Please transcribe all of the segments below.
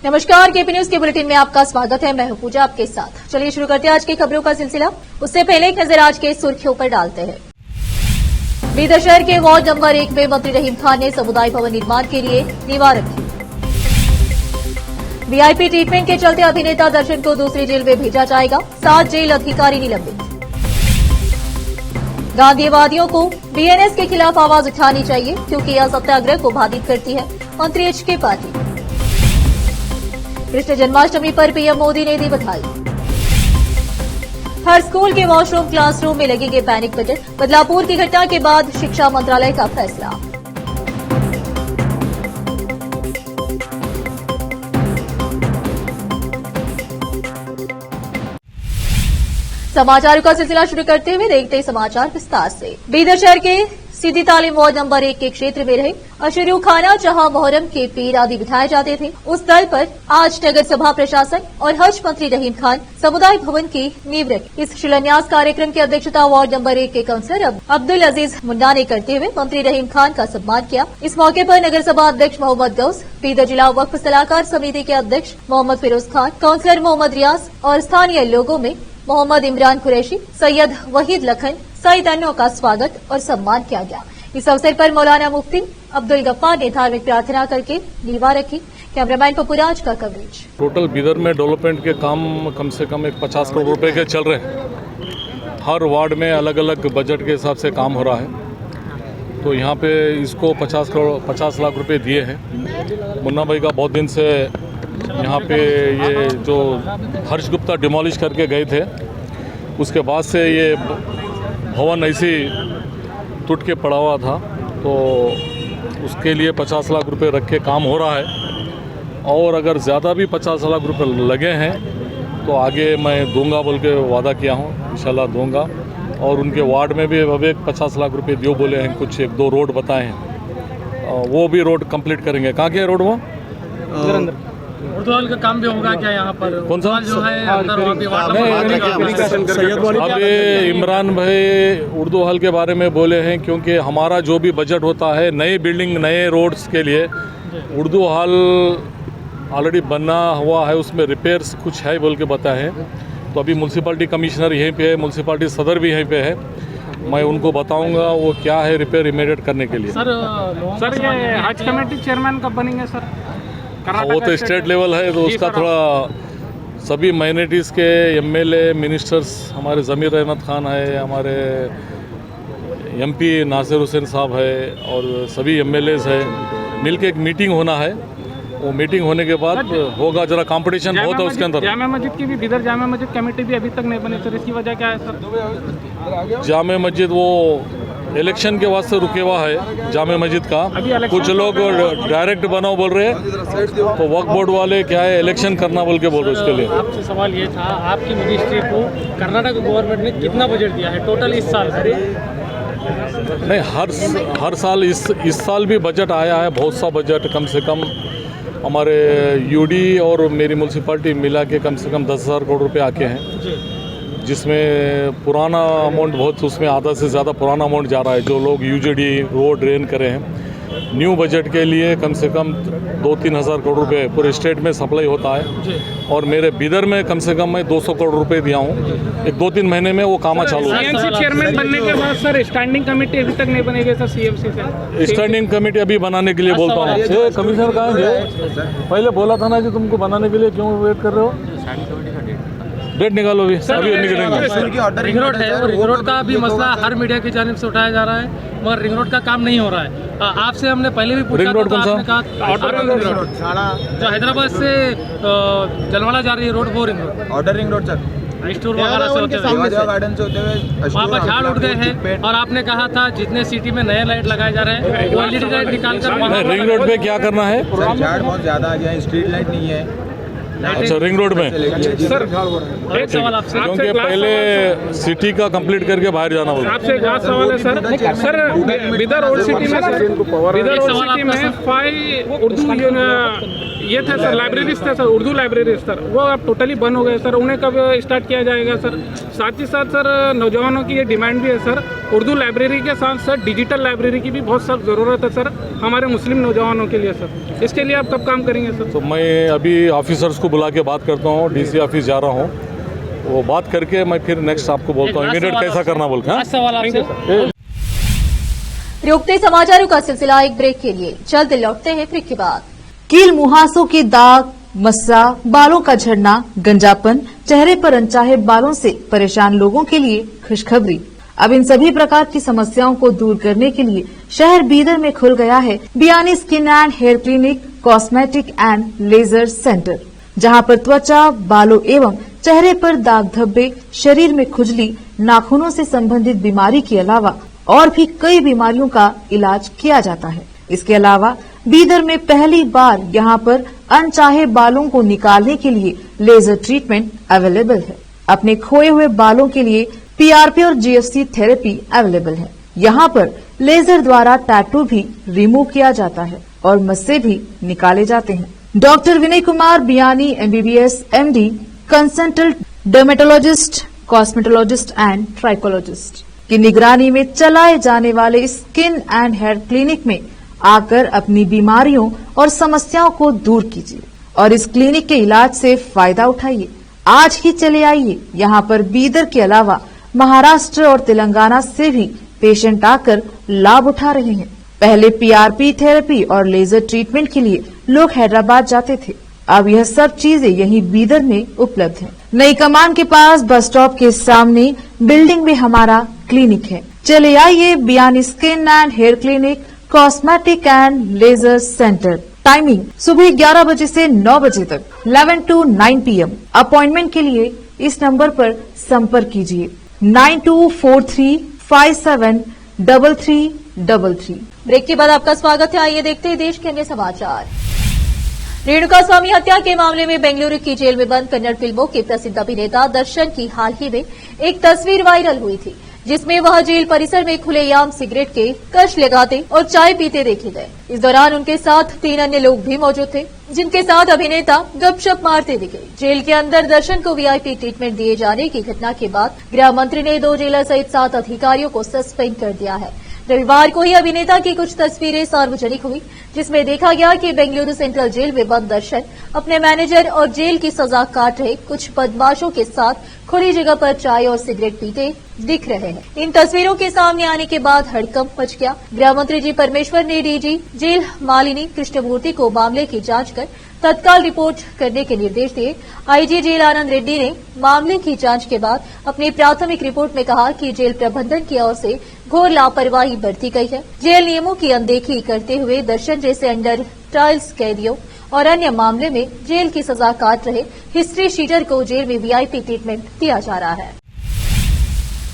नमस्कार, KP news के bulletin में आपका स्वागत है। मैं हूं पूजा आपके साथ। चलिए शुरू करते हैं आज की खबरों का सिलसिला। उससे पहले एक नजर आज के सुर्खियों पर डालते हैं। बीदर शहर के वार्ड नंबर 1 में मंत्री रहीम खान ने समुदाय भवन निर्माण के लिए नींव रखी। वीआईपी ट्रीटमेंट के चलते अभिनेता दर्शन को दूसरी जेल में भेजा जाएगा, 7 जेल अधिकारी निलंबित। गांधीवादियों को बीएनएस के खिलाफ आवाज उठानी चाहिए क्योंकि यह सत्याग्रह को बाधित करती है, मंत्री एचके पाटिल। कृष्ण जन्माष्टमी पर पीएम मोदी ने दी बधाई। हर स्कूल के वॉशरूम क्लासरूम में लगेंगे पैनिक बटन, बदलापुर की घटना के बाद शिक्षा मंत्रालय का फैसला। समाचारों का सिलसिला शुरू करते हुए देखते हैं समाचार विस्तार से। बीदर शहर के सीधी तालीम वार्ड नंबर 1 के क्षेत्र में रहे अशरू खाना जहां मोहर्रम के पीर आदि बिठाए जाते थे, उस स्थल पर आज नगर सभा प्रशासन और हज मंत्री रहीम खान समुदाय भवन की नींव रखी। इस शिलान्यास कार्यक्रम की अध्यक्षता वार्ड नंबर 1 के काउंसलर अब्दुल अजीज मुन्ना ने करते हुए मंत्री रहीम खान का सम्मान किया। इस मौके पर नगर सभा अध्यक्ष मोहम्मद गौस, बीदर जिला वक्फ सलाहकार समिति के अध्यक्ष मोहम्मद फिरोज खान, काउंसलर मोहम्मद रियाज और स्थानीय लोगों में मोहम्मद इमरान कुरैशी, सैयद वहीद लखन सहित अन्यों का स्वागत और सम्मान किया गया। इस अवसर पर मौलाना मुफ्ती अब्दुल गफ्फार ने धार्मिक प्रार्थना करके नींव रखी। कैमरामैन पपुराज का कवरेज। टोटल बीदर में डेवलपमेंट के काम से कम 50 करोड़ रुपए के चल रहे हैं। हर वार्ड में अलग अलग बजट के हिसाब से काम हो रहा है। तो यहाँ पे इसको 50 लाख रुपए दिए हैं। मुन्ना भाई का बहुत दिन से यहाँ पे ये जो हर्ष गुप्ता डिमोलिश करके गए थे, उसके बाद से ये भवन ऐसे टूट के पड़ा हुआ था। तो उसके लिए 50 लाख रुपए रख के काम हो रहा है और अगर ज़्यादा भी 50 लाख रुपए लगे हैं तो आगे मैं दूंगा बोल के वादा किया हूँ, इंशाल्लाह दूंगा। और उनके वार्ड में भी अब एक 50 लाख रुपए दियो बोले हैं, कुछ 1-2 रोड बताए हैं, वो भी रोड कंप्लीट करेंगे। कहाँ के रोड वो उर्दू हॉल का काम भी होगा क्या यहाँ पर? कौन सा जो है अंदर अब ये इमरान भाई उर्दू हॉल के बारे में बोले हैं क्योंकि हमारा जो भी बजट होता है नई बिल्डिंग नए रोड्स के लिए, उर्दू हॉल ऑलरेडी बना हुआ है, उसमें रिपेयर्स कुछ है बोल के बताए हैं। तो अभी म्यूनसिपालिटी कमिश्नर यहीं पे है, म्यूनसिपालिटी सदर भी यहीं पे है, मैं उनको बताऊंगा वो क्या है रिपेयर इमीडिएट करने के लिए। सर ये हज कमेटी चेयरमैन कब बनेंगे सर? वो तो स्टेट लेवल है, तो उसका थोड़ा सभी माइनॉरिटीज़ के एमएलए मिनिस्टर्स, हमारे ज़मीर अहमद खान है, हमारे एमपी नासिर हुसैन साहब है और सभी एमएलएज है, मिलके एक मीटिंग होना है। वो मीटिंग होने के बाद होगा, जरा कंपटीशन बहुत है उसके अंदर। जामा मस्जिद की भी बीदर जामा मस्जिद कमेटी भी अभी तक नहीं बनी सर, इसकी वजह क्या है सर? जामा मस्जिद वो इलेक्शन के वास्ते रुके हुआ है जामे मस्जिद का। कुछ लोग डायरेक्ट बनाओ बोल रहे हैं, तो वक्फ बोर्ड वाले क्या है इलेक्शन करना बोल के बोल रहे हैं। उसके लिए आपसे सवाल ये था, आपकी मिनिस्ट्री को कर्नाटक गवर्नमेंट ने कितना बजट दिया है टोटल इस साल? नहीं, हर साल इस साल भी बजट आया है, बहुत सा बजट। कम से कम हमारे यूडी और मेरी म्यूनसिपालिटी मिला के कम से कम 10,000 करोड़ रुपये आके हैं, जिसमें पुराना अमाउंट बहुत, उसमें आधा से ज़्यादा पुराना अमाउंट जा रहा है। जो लोग यूजीडी रोड ड्रेन करे हैं, न्यू बजट के लिए कम से कम 2-3 हज़ार करोड़ रुपए पूरे स्टेट में सप्लाई होता है। और मेरे बीदर में कम से कम मैं 200 करोड़ रुपए दिया हूँ। 1-2-3 महीने में वो काम चालू है। सीएमसी चेयरमैन बनने के बाद सर स्टैंडिंग कमेटी अभी तक नहीं बनेगी सर सीएमसी से? स्टैंडिंग कमेटी अभी बनाने के लिए बोलता हूँ। कमिश्नर कहाँ है? पहले बोला था ना कि तुमको बनाने के लिए क्यों वेट कर रहे हो? डेट निकालो भी, अभी निकलेंगे। रिंग रोड है, रिंग रोड का भी मसला हर मीडिया की जानिब से उठाया जा रहा है, मगर रिंग रोड का काम नहीं हो रहा है। आपसे हमने पहले भी पूछा, रिंग रोड कौन सा? जो हैदराबाद से जलवाड़ा जा रही है रोड, वो ring road, order ring road sir, store वगैरह से होते हुए गार्डन से होते हुए वहाँ पर झाड़ उठ गए हैं। और आपने कहा था जितने सिटी में नए लाइट लगाए जा रहे हैं वो एलईडी लाइट निकाल कर रिंग रोड पे क्या करना है? झाड़ बहुत ज़्यादा आ गया है, स्ट्रीट लाइट नहीं है। अच्छा, रिंग रोड में, सर एक सवाल आपसे, क्योंकि पहले सिटी का कंप्लीट करके बाहर जाना होगा। आपसे एक लास्ट सवाल है सर। सर विदर ओल्ड सिटी में, विदर ओल्ड सिटी में 5 उर्दू ये थे सर, लाइब्रेरीज थे सर, उर्दू लाइब्रेरीज सर, वो अब टोटली बंद हो गए सर। उन्हें कब स्टार्ट किया जाएगा सर? साथ ही साथ सर नौजवानों की ये डिमांड भी है सर, उर्दू लाइब्रेरी के साथ सर डिजिटल लाइब्रेरी की भी बहुत सख्त ज़रूरत है सर हमारे मुस्लिम नौजवानों के लिए सर। इसके लिए आप कब काम करेंगे सर? तो मैं अभी ऑफिसर्स को बुला के बात करता हूँ, डीसी ऑफिस जा रहा हूँ, वो बात करके मैं फिर नेक्स्ट आपको बोलता हूँ इमीडिएट कैसा करना बोल के। सवाल आपसे, रोकते समाचारों का सिलसिला एक ब्रेक के लिए, जल्द लौटते हैं ब्रेक के बाद। कील मुहासों के दाग, मस्सा, बालों का झड़ना, गंजापन, चेहरे पर अनचाहे बालों से परेशान लोगों के लिए खुशखबरी। अब इन सभी प्रकार की समस्याओं को दूर करने के लिए शहर बीदर में खुल गया है Biyani skin and hair clinic, cosmetic and laser centre, जहां पर त्वचा, बालों एवं चेहरे पर दाग धब्बे, शरीर में खुजली, नाखूनों से संबंधित बीमारी के अलावा और भी कई बीमारियों का इलाज किया जाता है। इसके अलावा बीदर में पहली बार यहां पर अनचाहे बालों को निकालने के लिए लेजर ट्रीटमेंट अवेलेबल है। अपने खोए हुए बालों के लिए पीआरपी और जीएफसी थेरेपी अवेलेबल है। यहां पर लेजर द्वारा टैटू भी रिमूव किया जाता है और मस्से भी निकाले जाते हैं। Doctor Vinay Kumar Biyani MBBS MD, consultant dermatologist, cosmetologist and trichologist की निगरानी में चलाए जाने वाले स्किन एंड हेयर क्लिनिक में आकर अपनी बीमारियों और समस्याओं को दूर कीजिए और इस क्लिनिक के इलाज से फायदा उठाइए। आज ही चले आइए। यहाँ पर बीदर के अलावा महाराष्ट्र और तेलंगाना से भी पेशेंट आकर लाभ उठा रहे हैं। पहले पीआरपी थेरेपी और लेजर ट्रीटमेंट के लिए लोग हैदराबाद जाते थे, अब यह सब चीजें यहीं बीदर में उपलब्ध है। नई कमान के पास बस स्टॉप के सामने बिल्डिंग में हमारा क्लिनिक है। चले आइए Biyani skin and hair clinic, cosmetic and laser centre. Timing सुबह 11 बजे से 9 बजे तक, 11 to 9 PM। अपॉइंटमेंट के लिए इस नंबर पर संपर्क कीजिए 9243573333। ब्रेक के बाद आपका स्वागत है। आइए देखते हैं देश के अन्य समाचार। रेणुका स्वामी हत्या के मामले में बेंगलुरु की जेल में बंद कन्नड़ फिल्मों के प्रसिद्ध अभिनेता दर्शन की हाल ही में एक तस्वीर वायरल हुई थी, जिसमें वह जेल परिसर में खुलेआम सिगरेट के कश लगाते और चाय पीते देखे गए। इस दौरान उनके साथ 3 अन्य लोग भी मौजूद थे, जिनके साथ अभिनेता गपशप मारते दिखे। जेल के अंदर दर्शन को वीआईपी ट्रीटमेंट दिए जाने की घटना के बाद गृह मंत्री ने 2 जेलर सहित 7 अधिकारियों को सस्पेंड कर दिया है। रविवार को ही अभिनेता की कुछ तस्वीरें सार्वजनिक हुई, जिसमें देखा गया कि बेंगलुरु सेंट्रल जेल में बंद दर्शन अपने मैनेजर और जेल की सजा काट रहे कुछ बदमाशों के साथ खुली जगह पर चाय और सिगरेट पीते दिख रहे हैं। इन तस्वीरों के सामने आने के बाद हड़कंप मच गया। गृह मंत्री जी परमेश्वर ने डीजी जेल मालिनी कृष्णमूर्ति को मामले की जांच कर तत्काल रिपोर्ट करने के निर्देश दिए। आईजी जेल आनंद रेड्डी ने मामले की जांच के बाद अपनी प्राथमिक रिपोर्ट में कहा कि जेल प्रबंधन की ओर से घोर लापरवाही बरती गई है। जेल नियमों की अनदेखी करते हुए दर्शन जैसे अंडर ट्रायल्स कैदियों और अन्य मामले में जेल की सजा काट रहे हिस्ट्री शीटर को जेल में वीआईपी ट्रीटमेंट दिया जा रहा है।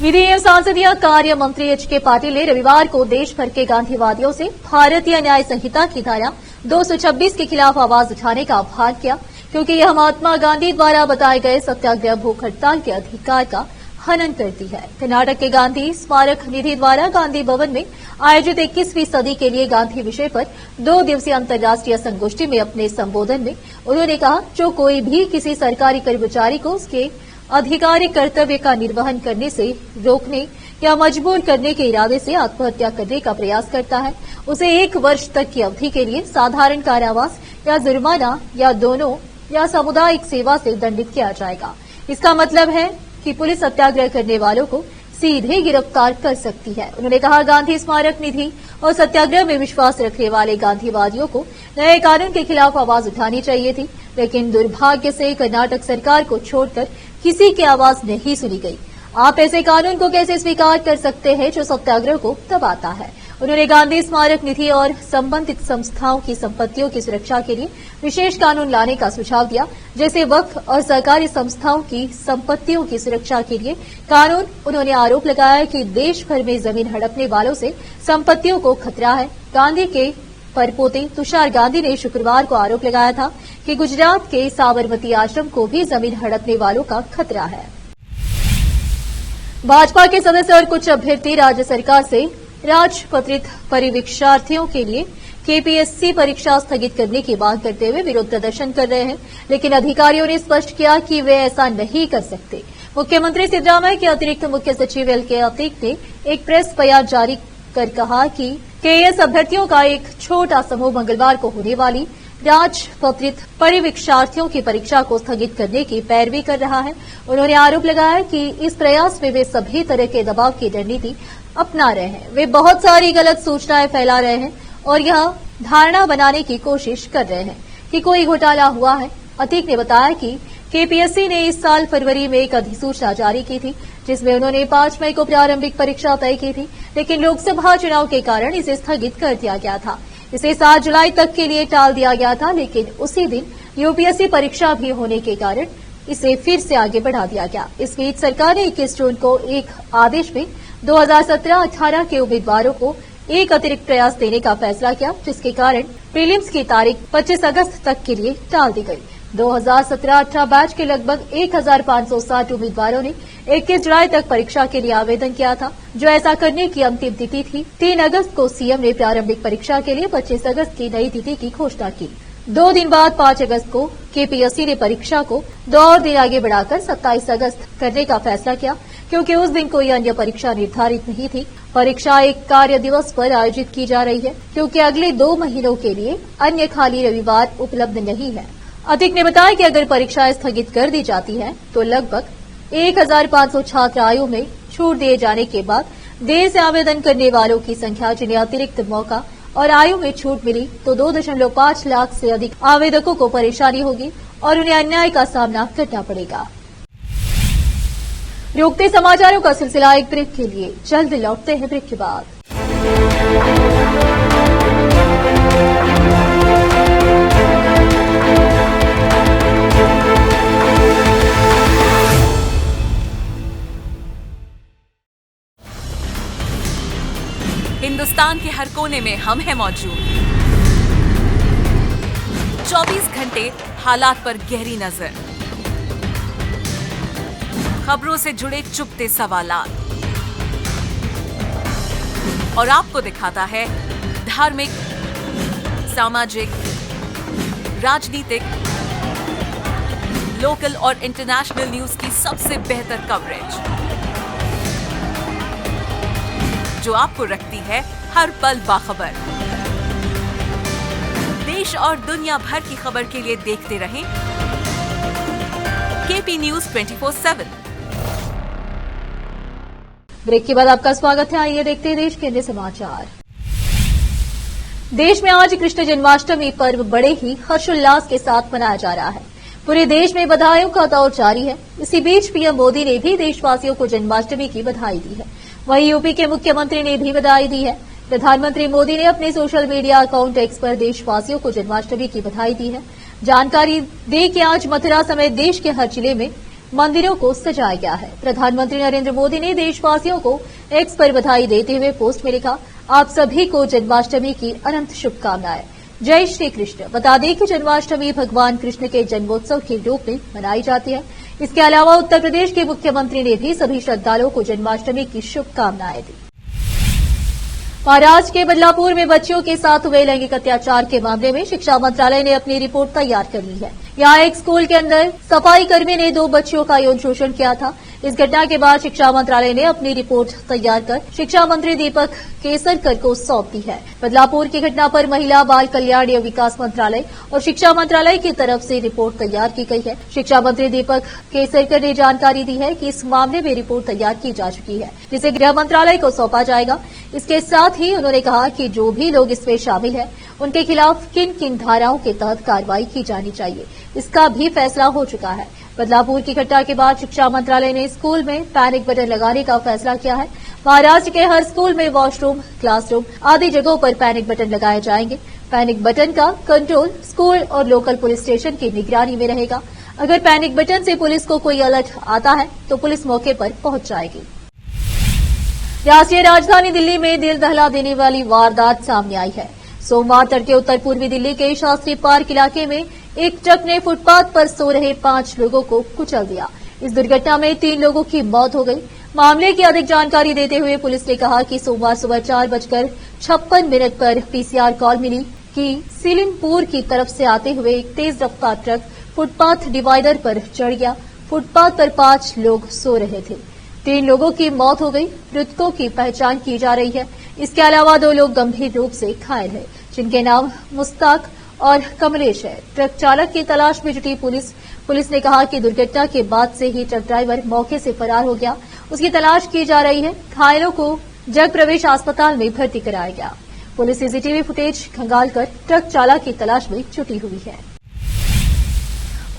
विधि एवं संसदीय कार्य मंत्री एच.के. पाटिल ने रविवार को देश भर के गांधीवादियों से भारतीय न्याय संहिता की धारा 226 के खिलाफ आवाज उठाने का आह्वान किया, क्योंकि यह महात्मा गांधी द्वारा बताए गए सत्याग्रह भूख हड़ताल के अधिकार का हनन करती है। कर्नाटक के गांधी स्मारक निधि द्वारा गांधी भवन में आयोजित 21वीं सदी के लिए गांधी विषय पर 2 दिवसीय अंतर्राष्ट्रीय संगोष्ठी में अपने संबोधन में उन्होंने कहा, जो कोई भी किसी सरकारी कर्मचारी को उसके आधिकारिक कर्तव्य का निर्वहन करने से रोकने या मजबूर करने के इरादे से आत्महत्या करने का प्रयास करता है, उसे 1 वर्ष तक की अवधि के लिए साधारण कारावास या जुर्माना या दोनों या सामुदायिक सेवा से दंडित किया जाएगा। इसका मतलब है कि पुलिस सत्याग्रह करने वालों को सीधे गिरफ्तार कर सकती है। उन्होंने कहा, गांधी स्मारक निधि और सत्याग्रह में विश्वास रखने वाले गांधीवादियों को नए कानून के खिलाफ आवाज उठानी चाहिए थी, लेकिन दुर्भाग्य से कर्नाटक सरकार को छोड़कर किसी की आवाज नहीं सुनी गई। आप ऐसे कानून को कैसे स्वीकार कर सकते हैं जो सत्याग्रह को दबाता है। उन्होंने गांधी स्मारक निधि और संबंधित संस्थाओं की संपत्तियों की सुरक्षा के लिए विशेष कानून लाने का सुझाव दिया, जैसे वक्फ और सरकारी संस्थाओं की संपत्तियों की सुरक्षा के लिए कानून। उन्होंने आरोप लगाया कि देश भर में जमीन हड़पने वालों से संपत्तियों को खतरा है। गांधी के परपोते तुषार गांधी ने शुक्रवार को आरोप लगाया था कि गुजरात के साबरमती आश्रम को भी जमीन हड़पने वालों का खतरा है। भाजपा के सदस्य और कुछ अभ्यर्थी राज्य सरकार से राजपत्रित परीक्षार्थियों के लिए केपीएससी परीक्षा स्थगित करने की मांग करते हुए विरोध प्रदर्शन कर रहे हैं, लेकिन अधिकारियों ने स्पष्ट किया कि वे ऐसा नहीं कर सकते। मुख्यमंत्री सिद्धरामैया के अतिरिक्त मुख्य सचिव एल के अतीक ने एक प्रेस बयान जारी कर कहा कि केएएस अभ्यर्थियों का एक छोटा समूह मंगलवार को होने वाली राजपत्रित परीक्षार्थियों की परीक्षा को स्थगित करने की पैरवी कर रहा है। उन्होंने आरोप लगाया कि इस प्रयास में वे सभी तरह के दबाव की रणनीति अपना रहे हैं। वे बहुत सारी गलत सूचनाएं फैला रहे हैं और यह धारणा बनाने की कोशिश कर रहे हैं कि कोई घोटाला हुआ है। अतीक ने बताया कि केपीएससी ने इस साल फरवरी में एक अधिसूचना जारी की थी, जिसमें उन्होंने 5 मई को प्रारंभिक परीक्षा तय की थी, लेकिन लोकसभा चुनाव के कारण इसे स्थगित कर दिया गया था। इसे 7 जुलाई तक के लिए टाल दिया गया था, लेकिन उसी दिन यूपीएससी परीक्षा भी होने के कारण इसे फिर से आगे बढ़ा दिया गया। इस बीच सरकार ने 21 जून को एक आदेश में 2017-18 के उम्मीदवारों को एक अतिरिक्त प्रयास देने का फैसला किया, जिसके कारण प्रीलिम्स की तारीख 25 अगस्त तक के लिए टाल दी गई। 2017-18 बैच के लगभग 1560 उम्मीदवारों ने 21 जुलाई तक परीक्षा के लिए आवेदन किया था, जो ऐसा करने की अंतिम तिथि थी। 3 अगस्त को सीएम ने प्रारंभिक परीक्षा के लिए 25 अगस्त की नई तिथि की घोषणा की। 2 दिन बाद 5 अगस्त को केपीएससी ने परीक्षा को 2 और दिन आगे बढ़ाकर 27 अगस्त करने का फैसला किया, क्योंकि उस दिन कोई अन्य परीक्षा निर्धारित नहीं थी। परीक्षा एक कार्य दिवस पर आयोजित की जा रही है, क्योंकि अगले 2 महीनों के लिए अन्य खाली रविवार उपलब्ध नहीं है। अतीक ने बताया कि अगर परीक्षाएं स्थगित कर दी जाती हैं, तो लगभग 1500 छात्र आयु में छूट दिए जाने के बाद देर से आवेदन करने वालों की संख्या, जिन्हें अतिरिक्त मौका और आयु में छूट मिली, तो 2.5 लाख से अधिक आवेदकों को परेशानी होगी और उन्हें अन्याय का सामना करना पड़ेगा। रोकते समाचारों का सिलसिला एक ब्रेक के लिए, जल्द लौटते हैं ब्रेक के बाद। हिंदुस्तान के हर कोने में हम हैं मौजूद। 24 घंटे हालात पर गहरी नजर, खबरों से जुड़े चुपते सवालात, और आपको दिखाता है धार्मिक, सामाजिक, राजनीतिक, लोकल और इंटरनेशनल न्यूज की सबसे बेहतर कवरेज, जो आपको रखती है हर पल बाखबर। देश और दुनिया भर की खबर के लिए देखते रहें केपी न्यूज 24/7। ब्रेक के बाद आपका स्वागत है। आइए देखते हैं देश के अन्य समाचार। देश में आज कृष्ण जन्माष्टमी पर्व बड़े ही हर्षोल्लास के साथ मनाया जा रहा है। पूरे देश में बधाइयों का दौर जारी है। इसी बीच पीएम मोदी ने भी देशवासियों को जन्माष्टमी की बधाई दी है। वहीं यूपी के मुख्यमंत्री ने भी बधाई दी है। प्रधानमंत्री मोदी ने अपने सोशल मीडिया अकाउंट एक्स पर देशवासियों को जन्माष्टमी की बधाई दी है। जानकारी दे कि आज मथुरा समेत देश के हर जिले में मंदिरों को सजाया गया है। प्रधानमंत्री नरेंद्र मोदी ने देशवासियों को एक्स पर बधाई देते हुए पोस्ट में लिखा, आप सभी को जन्माष्टमी की अनंत शुभकामनाएं। जय श्री कृष्ण। बता दें कि जन्माष्टमी भगवान कृष्ण के जन्मोत्सव के रूप में मनाई जाती है। इसके अलावा उत्तर प्रदेश के मुख्यमंत्री ने भी सभी श्रद्धालुओं को जन्माष्टमी की शुभकामनाएं दी। महाराष्ट्र के बदलापुर में बच्चियों के साथ हुए लैंगिक अत्याचार के मामले में शिक्षा मंत्रालय ने अपनी रिपोर्ट तैयार कर ली है। यहाँ एक स्कूल के अंदर सफाई कर्मी ने 2 बच्चियों का यौन शोषण किया था। इस घटना के बाद शिक्षा मंत्रालय ने अपनी रिपोर्ट तैयार कर शिक्षा मंत्री दीपक केसरकर को सौंप दी है। बदलापुर की घटना पर महिला बाल कल्याण एवं विकास मंत्रालय और शिक्षा मंत्रालय की तरफ से रिपोर्ट तैयार की गई है। शिक्षा मंत्री दीपक केसरकर ने जानकारी दी है कि इस मामले में रिपोर्ट तैयार की जा चुकी है, जिसे गृह मंत्रालय को सौंपा जाएगा। इसके साथ ही उन्होंने कहा कि जो भी लोग इसमें शामिल हैं, उनके खिलाफ किन किन धाराओं के तहत कार्रवाई की जानी चाहिए, इसका भी फैसला हो चुका है। बदलापुर की घटना के बाद शिक्षा मंत्रालय ने स्कूल में पैनिक बटन लगाने का फैसला किया है। महाराष्ट्र के हर स्कूल में वॉशरूम, क्लासरूम आदि जगहों पर पैनिक बटन लगाए जाएंगे। पैनिक बटन का कंट्रोल स्कूल और लोकल पुलिस स्टेशन की निगरानी में रहेगा। अगर पैनिक बटन से पुलिस को कोई अलर्ट आता है तो पुलिस मौके पर पहुंच जाएगी। राष्ट्रीय राजधानी दिल्ली में दिल दहला देने वाली वारदात सामने आई है। सोमवार तड़के उत्तर पूर्वी दिल्ली के शास्त्री पार्क इलाके में एक ट्रक ने फुटपाथ पर सो रहे 5 लोगों को कुचल दिया। इस दुर्घटना में 3 लोगों की मौत हो गई। मामले की अधिक जानकारी देते हुए पुलिस ने कहा कि सोमवार सुबह 4:56 पर पीसीआर कॉल मिली कि सीलिमपुर की तरफ से आते हुए एक तेज रफ्तार ट्रक फुटपाथ डिवाइडर पर चढ़ गया। फुटपाथ पर 5 लोग सो रहे थे। 3 लोगों की मौत हो गई। मृतकों की पहचान की जा रही है। इसके अलावा 2 लोग गंभीर रूप से घायल हैं, जिनके नाम मुस्ताक और कमलेश है। ट्रक चालक की तलाश में जुटी पुलिस ने कहा कि दुर्घटना के बाद से ही ट्रक ड्राइवर मौके से फरार हो गया। उसकी तलाश की जा रही है। घायलों को जग प्रवेश अस्पताल में भर्ती कराया गया। पुलिस सीसीटीवी फुटेज खंगालकर ट्रक चालक की तलाश में जुटी हुई है।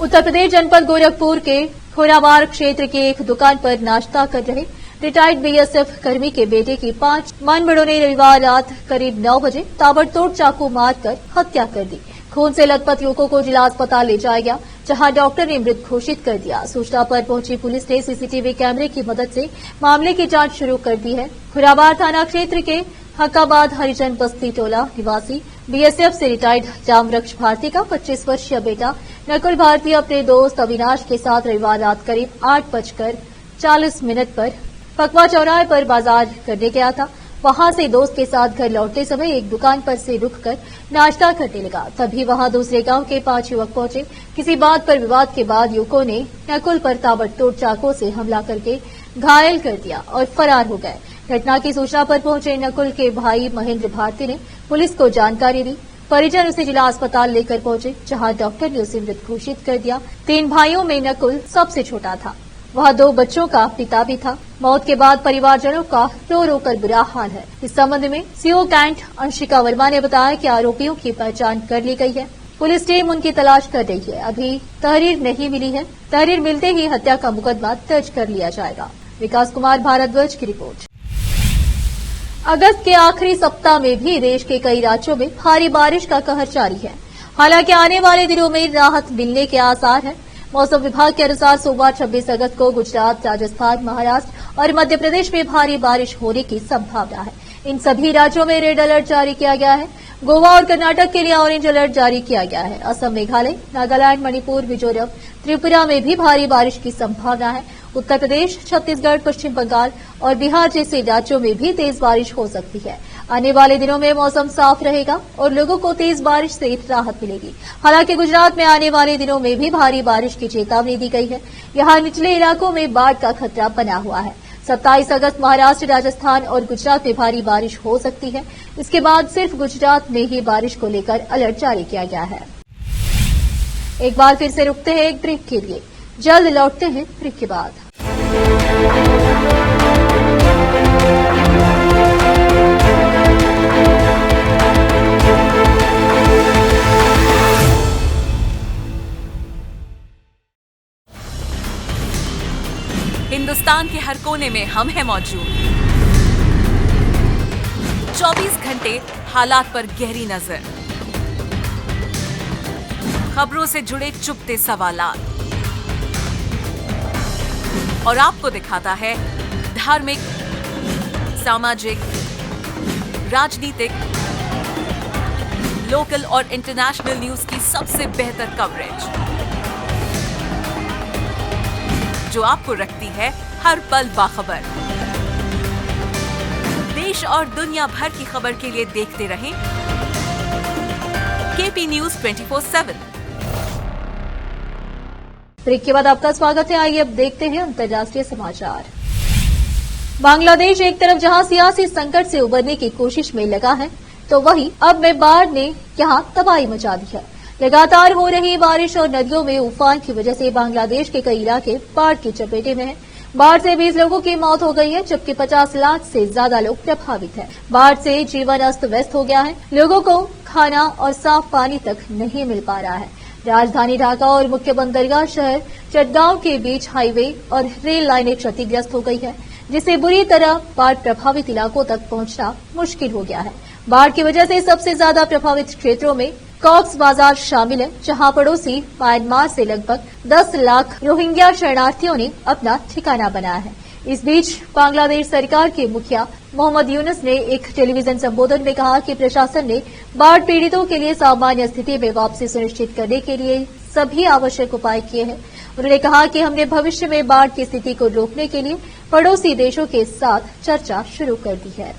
उत्तर प्रदेश जनपद गोरखपुर के खोरावार क्षेत्र की एक दुकान पर नाश्ता कर रहे रिटायर्ड बीएसएफ कर्मी के बेटे की 5 मानबड़ों ने रविवार रात करीब 9 बजे ताबड़तोड़ चाकू मारकर हत्या कर दी। खून से लथपथ युवकों को जिला अस्पताल ले जाया गया, जहां डॉक्टर ने मृत घोषित कर दिया। सूचना पर पहुंची पुलिस ने सीसीटीवी कैमरे की मदद से मामले की जांच शुरू कर दी है। खुराबार थाना क्षेत्र के हकाबाद हरिजन बस्ती टोला निवासी बीएसएफ से रिटायर्ड जामवृक्ष भारती का 25 वर्षीय बेटा नकुल भारती अपने दोस्त अविनाश के साथ रविवार रात करीब 8:40 पर फकवा चौराहे पर बाजार करने गया था। वहां से दोस्त के साथ घर लौटते समय एक दुकान पर से रुककर नाश्ता करने लगा। तभी वहां दूसरे गांव के 5 युवक पहुंचे। किसी बात पर विवाद के बाद युवकों ने नकुल पर ताबड़तोड़ चाकू से हमला करके घायल कर दिया और फरार हो गए। घटना की सूचना पर पहुंचे नकुल के भाई महेंद्र भारती ने पुलिस को जानकारी दी। परिजन उसे जिला अस्पताल लेकर पहुंचे, जहां डॉक्टर ने उसे मृत घोषित कर दिया। 3 भाइयों में नकुल सबसे छोटा था। वह 2 बच्चों का पिता भी था। मौत के बाद परिवारजनों का रो रो कर बुरा हाल है। इस संबंध में सीओ कैंट अंशिका वर्मा ने बताया कि आरोपियों की पहचान कर ली गई है। पुलिस टीम उनकी तलाश कर रही है। अभी तहरीर नहीं मिली है। तहरीर मिलते ही हत्या का मुकदमा दर्ज कर लिया जाएगा। विकास कुमार भारद्वाज की रिपोर्ट। अगस्त के आखिरी सप्ताह में भी देश के कई राज्यों में भारी बारिश का कहर जारी है। हालांकि आने वाले दिनों में राहत मिलने के आसार हैं। मौसम विभाग के अनुसार सोमवार 26 अगस्त को गुजरात, राजस्थान, महाराष्ट्र और मध्य प्रदेश में भारी बारिश होने की संभावना है। इन सभी राज्यों में रेड अलर्ट जारी किया गया है। गोवा और कर्नाटक के लिए ऑरेंज अलर्ट जारी किया गया है। असम, मेघालय, नागालैंड, मणिपुर, मिजोरम, त्रिपुरा में भी भारी बारिश की संभावना है। उत्तर प्रदेश, छत्तीसगढ़, पश्चिम बंगाल और बिहार जैसे राज्यों में भी तेज बारिश हो सकती है। आने वाले दिनों में मौसम साफ रहेगा और लोगों को तेज बारिश से राहत मिलेगी। हालांकि गुजरात में आने वाले दिनों में भी भारी बारिश की चेतावनी दी गई है। यहां निचले इलाकों में बाढ़ का खतरा बना हुआ है। 27 अगस्त महाराष्ट्र, राजस्थान और गुजरात में भारी बारिश हो सकती है। इसके बाद सिर्फ गुजरात में ही बारिश को लेकर अलर्ट जारी किया गया है। एक बार फिर से रुकते हैं एक ब्रेक के लिए। जल्द लौटते हैं ब्रेक के बाद। हिंदुस्तान के हर कोने में हम हैं मौजूद। 24 घंटे हालात पर गहरी नजर, खबरों से जुड़े चुपते सवालात और आपको दिखाता है धार्मिक, सामाजिक, राजनीतिक, लोकल और इंटरनेशनल न्यूज की सबसे बेहतर कवरेज, जो आपको रखती है हर पल बाखबर। देश और दुनिया भर की खबर के लिए देखते रहें केपी न्यूज 24/7। ब्रेक के बाद आपका स्वागत है। आइए अब देखते हैं अंतर्राष्ट्रीय समाचार। बांग्लादेश एक तरफ जहां सियासी संकट से उबरने की कोशिश में लगा है, तो वहीं अब में बाढ़ ने यहां तबाही मचा दी है। लगातार हो रही बारिश और नदियों में उफान की वजह से बांग्लादेश के कई इलाके बाढ़ की चपेटे में हैं। बाढ़ से 20 लोगों की मौत हो गई है, जबकि 50 लाख से ज्यादा लोग प्रभावित हैं। बाढ़ से जीवन अस्त व्यस्त हो गया है। लोगों को खाना और साफ पानी तक नहीं मिल पा रहा है। राजधानी ढाका और मुख्य बंदरगाह शहर चटगांव के बीच हाईवे और रेल लाइनें क्षतिग्रस्त हो गई है, जिससे बुरी तरह बाढ़ प्रभावित इलाकों तक पहुंचना मुश्किल हो गया है। बाढ़ की वजह से सबसे ज्यादा प्रभावित क्षेत्रों में कॉक्स बाजार शामिल है, जहां पड़ोसी म्यांमार से लगभग 10 लाख रोहिंग्या शरणार्थियों ने अपना ठिकाना बनाया है। इस बीच बांग्लादेश सरकार के मुखिया मोहम्मद यूनुस ने एक टेलीविजन संबोधन में कहा कि प्रशासन ने बाढ़ पीड़ितों के लिए सामान्य स्थिति में वापसी सुनिश्चित करने के लिए सभी आवश्यक उपाय किए हैं। उन्होंने कहा कि हमने भविष्य में बाढ़ की स्थिति को रोकने के लिए पड़ोसी देशों के साथ चर्चा शुरू कर दी है।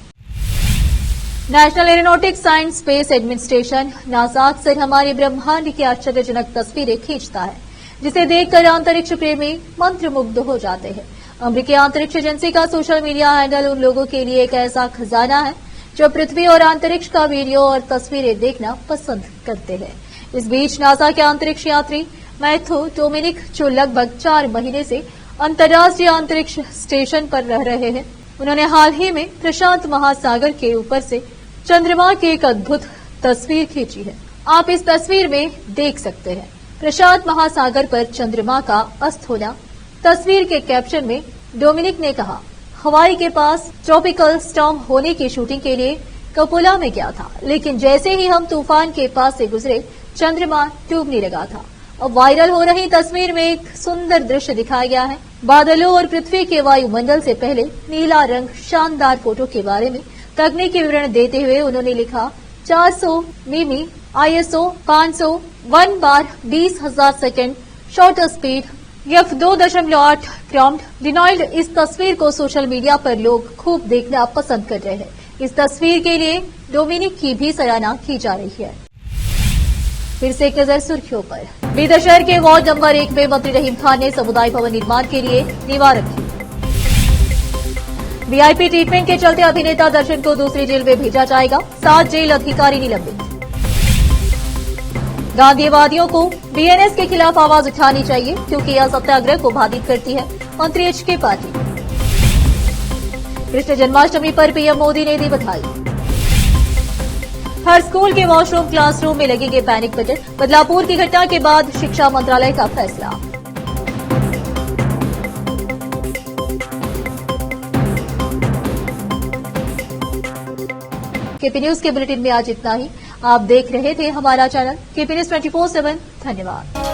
National aeronautics science space administration NASA अक्सर हमारे ब्रह्मांड की आश्चर्यजनक तस्वीरें खींचता है, जिसे देखकर अंतरिक्ष प्रेमी मंत्रमुग्ध हो जाते हैं। अमेरिकी अंतरिक्ष एजेंसी का सोशल मीडिया हैंडल उन लोगों के लिए एक ऐसा खजाना है जो पृथ्वी और अंतरिक्ष का वीडियो और तस्वीरें देखना पसंद करते हैं। इस बीच नासा के अंतरिक्ष यात्री मैथ्यू डोमिनिक, जो लगभग 4 महीने से अंतर्राष्ट्रीय अंतरिक्ष स्टेशन पर रह रहे हैं, उन्होंने हाल ही में प्रशांत महासागर के ऊपर से चंद्रमा की एक अद्भुत तस्वीर खींची है। आप इस तस्वीर में देख सकते हैं प्रशांत महासागर पर चंद्रमा का अस्त होना। तस्वीर के कैप्शन में डोमिनिक ने कहा, हवाई के पास ट्रॉपिकल स्टॉर्म होने की शूटिंग के लिए कपोला में गया था, लेकिन जैसे ही हम तूफान के पास से गुजरे चंद्रमा डूबने लगा था। अब वायरल हो रही तस्वीर में एक सुंदर दृश्य दिखाया गया है। बादलों और पृथ्वी के वायुमंडल से पहले नीला रंग शानदार फोटो के बारे में तकनीकी विवरण देते हुए उन्होंने लिखा, 400 मिमी ISO 500 1 बार 20,000 सेकेंड शॉर्टर स्पीड f2.8 क्रॉम्ड डिनॉइल्ड। इस तस्वीर को सोशल मीडिया पर लोग खूब देखना पसंद कर रहे हैं। इस तस्वीर के लिए डोमिनिक की भी सराहना की जा रही है। फिर से एक नजर सुर्खियों पर। बीदर शहर के वार्ड नंबर 1 में मंत्री रहीम खान ने समुदाय भवन निर्माण के लिए नींव रखी। VIP ट्रीटमेंट के चलते अभिनेता दर्शन को दूसरी जेल में भेजा जाएगा, 7 जेल अधिकारी निलंबित। गांधीवादियों को BNS के खिलाफ आवाज उठानी चाहिए क्योंकि यह सत्याग्रह को बाधित करती है, मंत्री HK पाटिल। कृष्ण जन्माष्टमी पर PM मोदी ने दी बधाई। हर स्कूल के वॉशरूम क्लासरूम में लगेंगे पैनिक बटन, बदलापुर की घटना के बाद शिक्षा मंत्रालय का फैसला। केपी न्यूज के बुलेटिन में आज इतना ही। आप देख रहे थे हमारा चैनल केपी न्यूज 24/7। धन्यवाद।